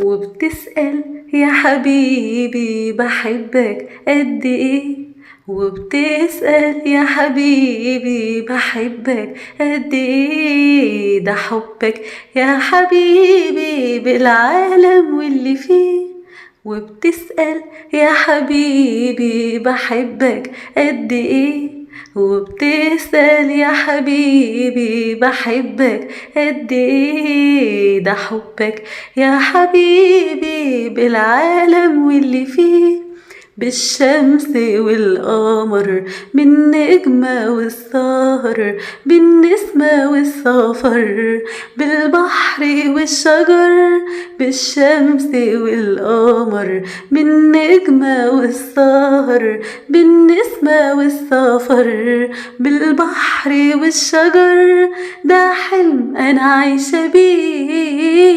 وبتسأل يا حبيبي بحبك قد ايه، وبتسأل يا حبيبي بحبك قد ايه. ده حبك يا حبيبي بالعالم واللي فيه. وبتسأل يا حبيبي بحبك قد ايه، وبتسأل يا حبيبي بحبك قد ايه. ده حبك يا حبيبي بالعالم واللي فيه، بالشمس والقمر، بالنجمة والسهر، بالنسمة والسفر، بالبحر والشجر. بالشمس والقمر، بالنجمة والسهر، بالنسمة والسفر، بالبحر والشجر. ده حلم أنا عايشة بيه.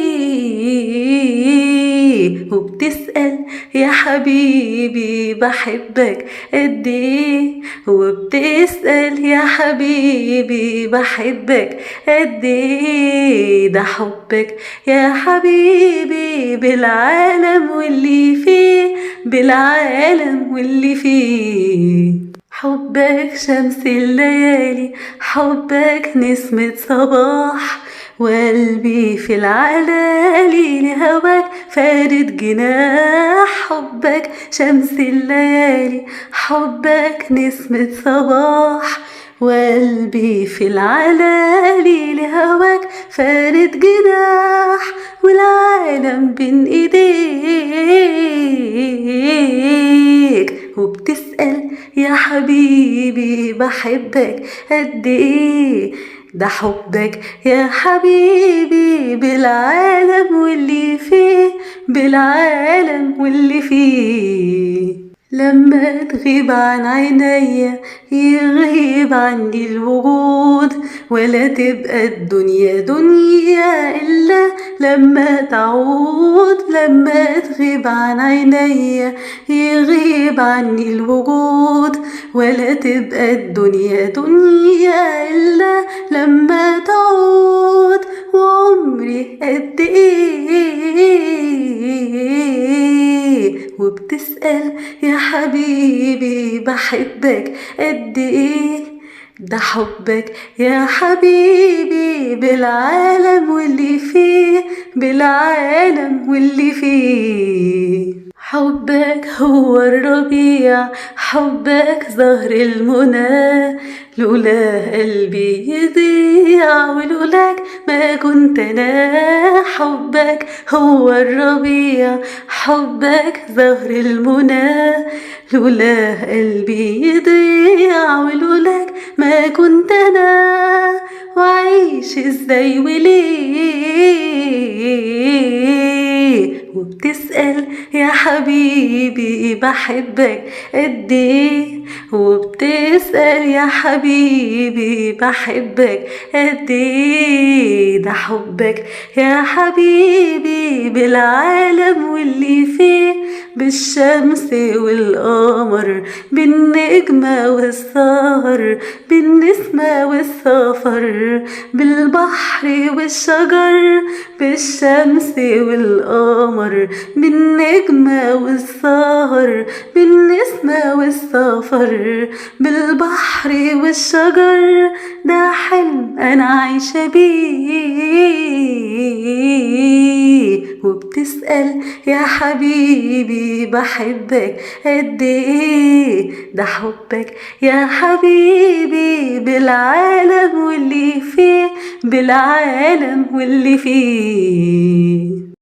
وبتسأل يا حبيبي بحبك قد ايه، وبتسأل يا حبيبي بحبك قد ايه. ده حبك يا حبيبي بالعالم واللي فيه، بالعالم واللي فيه. حبك شمس الليالي، حبك نسمة صباح، وقلبي في العلالي لهواك فارد جناح. حبك شمس الليالي، حبك نسمة صباح، وقلبي في العلالي لهواك فارد جناح. والعالم بين ايديك. وبتسأل يا حبيبي بحبك قد ايه. ده حبك يا حبيبي بالعالم واللي فيه، بالعالم واللي فيه. لما تغيب عن عينيا يغيب عني الوجود، ولا تبقى الدنيا دنيا إلا لما تعود. لما تغيب عن عينيا يغيب عني الوجود، ولا تبقى الدنيا دنيا إلا لما تعود. وعمري قد ايه. وبتسأل يا حبيبي بحبك قد ايه. ده حبك يا حبيبي بالعالم واللي فيه، بالعالم واللي فيه. حبك هو الربيع، حبك زهر المنى، لولا قلبي يضيع ولولاك ما كنت انا. حبك هو الربيع، حبك زهر المنى، لولا قلبي يضيع ولولاك ما كنت انا. وعيش ازاي وليه. وبتسأل يا حبيبي بحبك قد ايه، وبتسأل يا حبيبي بحبك قد ايه. ده حبك يا حبيبي بالعالم واللي فيه، بالشمس والقمر، بالنجمة والسهر، بالنسمة والسفر، بالبحر والشجر. بالشمس والقمر، بالنجمة والسهر، بالنسمة والسفر، بالبحر والشجر. ده حلم أنا عايشة بيه. وبتسأل يا حبيبي بحبك قد ايه. ده حبك يا حبيبي بالعالم واللي فيه، بالعالم واللي فيه.